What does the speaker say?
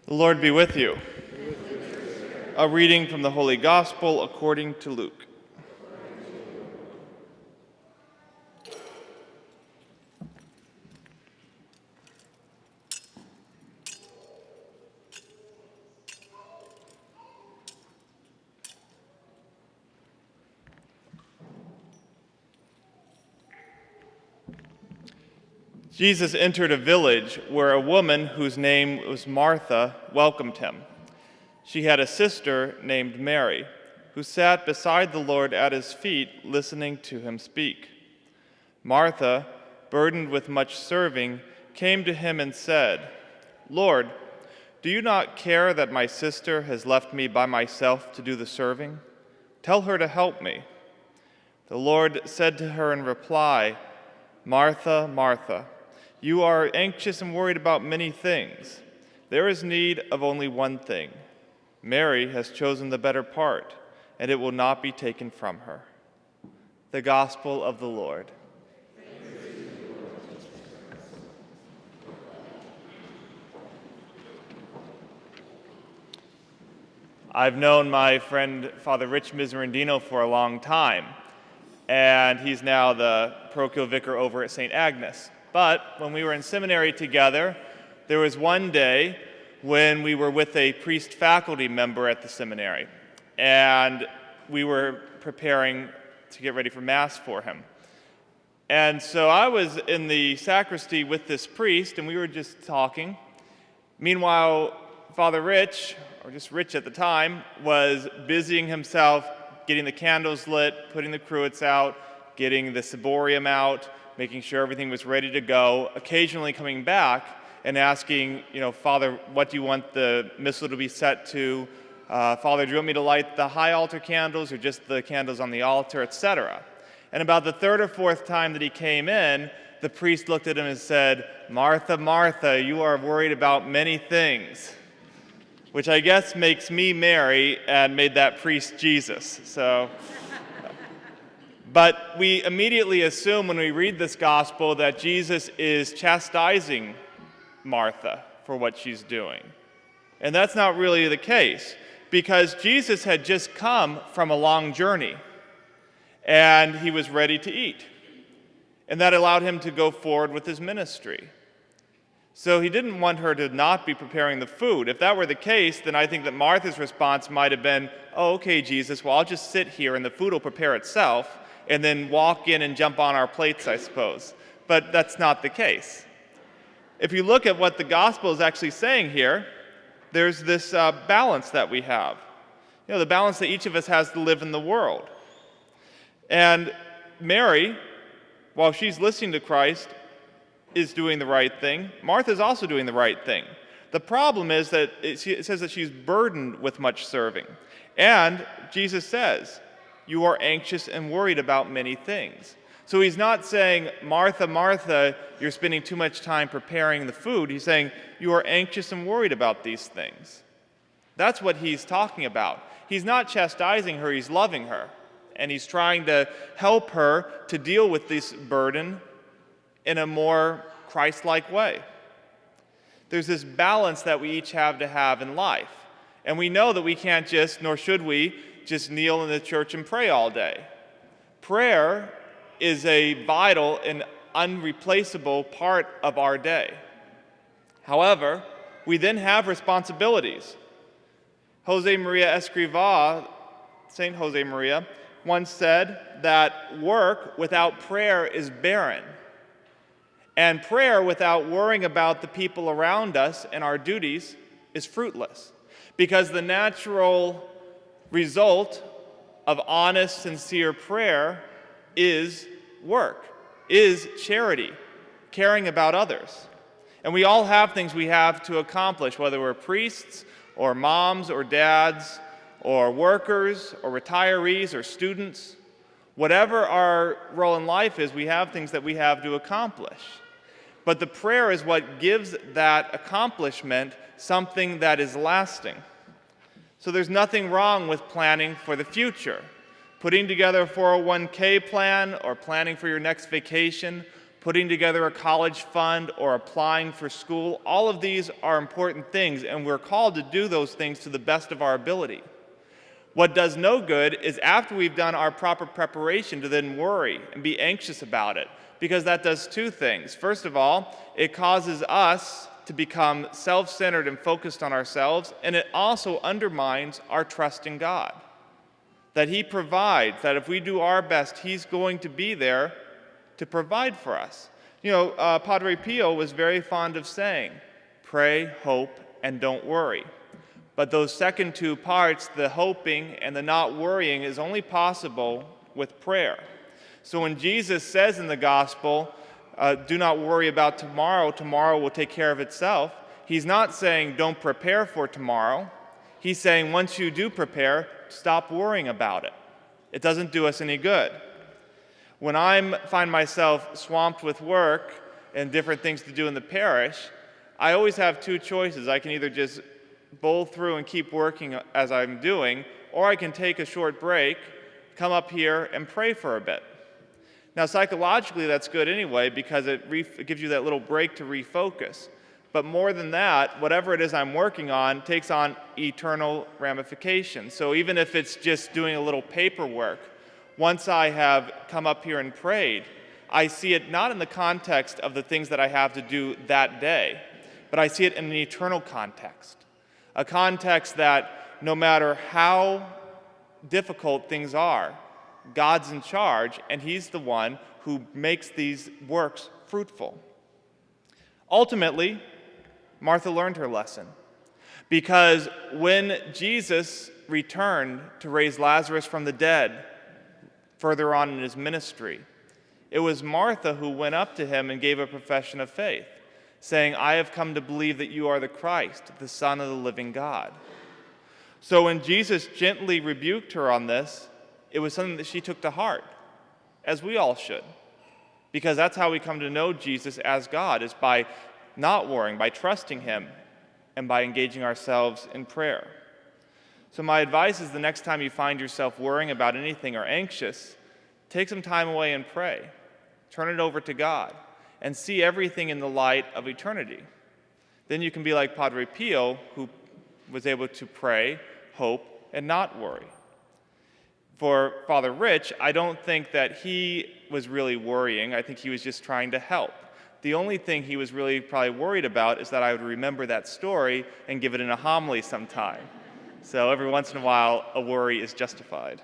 The Lord be with you. A reading from the Holy Gospel according to Luke. Jesus entered a village where a woman whose name was Martha welcomed him. She had a sister named Mary, who sat beside the Lord at his feet, listening to him speak. Martha, burdened with much serving, came to him and said, "Lord, do you not care that my sister has left me by myself to do the serving? Tell her to help me." The Lord said to her in reply, "Martha, Martha, you are anxious and worried about many things. There is need of only one thing. Mary has chosen the better part, and it will not be taken from her." The Gospel of the Lord. I've known my friend Father Rich Miserandino for a long time, and he's now the parochial vicar over at St. Agnes. But when we were in seminary together, there was one day when we were with a priest faculty member at the seminary, and we were preparing to get ready for Mass for him. And so I was in the sacristy with this priest, and we were just talking. Meanwhile, Father Rich, or just Rich at the time, was busying himself getting the candles lit, putting the cruets out, getting the ciborium out, making sure everything was ready to go, occasionally coming back and asking, "Father, what do you want the missal to be set to? Father, do you want me to light the high altar candles or just the candles on the altar," etc. And about the third or fourth time that he came in, the priest looked at him and said, "Martha, Martha, you are worried about many things," which I guess makes me Mary and made that priest Jesus. But we immediately assume when we read this gospel that Jesus is chastising Martha for what she's doing. And that's not really the case, because Jesus had just come from a long journey, and he was ready to eat. And that allowed him to go forward with his ministry. So he didn't want her to not be preparing the food. If that were the case, then I think that Martha's response might have been, "Oh, okay, Jesus, well, I'll just sit here and the food will prepare itself," and then walk in and jump on our plates, I suppose. But that's not the case. If you look at what the gospel is actually saying here, there's this balance that we have. The balance that each of us has to live in the world. And Mary, while she's listening to Christ, is doing the right thing. Martha's also doing the right thing. The problem is that it says that she's burdened with much serving. And Jesus says, "You are anxious and worried about many things." So he's not saying, "Martha, Martha, you're spending too much time preparing the food." He's saying, "You are anxious and worried about these things." That's what he's talking about. He's not chastising her, he's loving her. And he's trying to help her to deal with this burden in a more Christ-like way. There's this balance that we each have to have in life. And we know that we can't just, nor should we, just kneel in the church and pray all day. Prayer is a vital and unreplaceable part of our day. However, we then have responsibilities. Jose Maria Escrivá, Saint Jose Maria, once said that work without prayer is barren. And prayer without worrying about the people around us and our duties is fruitless. Because the natural result of honest, sincere prayer is work, is charity, caring about others. And we all have things we have to accomplish, whether we're priests or moms or dads or workers or retirees or students. Whatever our role in life is, we have things that we have to accomplish. But the prayer is what gives that accomplishment something that is lasting. So there's nothing wrong with planning for the future. Putting together a 401k plan or planning for your next vacation, putting together a college fund or applying for school. All of these are important things, and we're called to do those things to the best of our ability. What does no good is after we've done our proper preparation to then worry and be anxious about it, because that does two things. First of all, it causes us to become self-centered and focused on ourselves, and it also undermines our trust in God. That He provides, that if we do our best, He's going to be there to provide for us. Padre Pio was very fond of saying, pray, hope, and don't worry. But those second two parts, the hoping and the not worrying, is only possible with prayer. So when Jesus says in the gospel, do not worry about tomorrow, tomorrow will take care of itself, He's not saying don't prepare for tomorrow. He's saying once you do prepare, stop worrying about it. It doesn't do us any good. When I find myself swamped with work and different things to do in the parish, I always have two choices. I can either just bowl through and keep working as I'm doing, or I can take a short break, come up here, and pray for a bit. Now, psychologically, that's good anyway, because it gives you that little break to refocus. But more than that, whatever it is I'm working on takes on eternal ramifications. So even if it's just doing a little paperwork, once I have come up here and prayed, I see it not in the context of the things that I have to do that day, but I see it in an eternal context. A context that no matter how difficult things are, God's in charge, and He's the one who makes these works fruitful. Ultimately, Martha learned her lesson, because when Jesus returned to raise Lazarus from the dead further on in His ministry, it was Martha who went up to Him and gave a profession of faith, saying, I have come to believe that you are the Christ, the Son of the living God. So when Jesus gently rebuked her on this, it was something that she took to heart, as we all should, because that's how we come to know Jesus as God, is by not worrying, by trusting Him, and by engaging ourselves in prayer. So my advice is the next time you find yourself worrying about anything or anxious, take some time away and pray. Turn it over to God, and see everything in the light of eternity. Then you can be like Padre Pio, who was able to pray, hope, and not worry. For Father Rich, I don't think that he was really worrying. I think he was just trying to help. The only thing he was really probably worried about is that I would remember that story and give it in a homily sometime. So every once in a while, a worry is justified.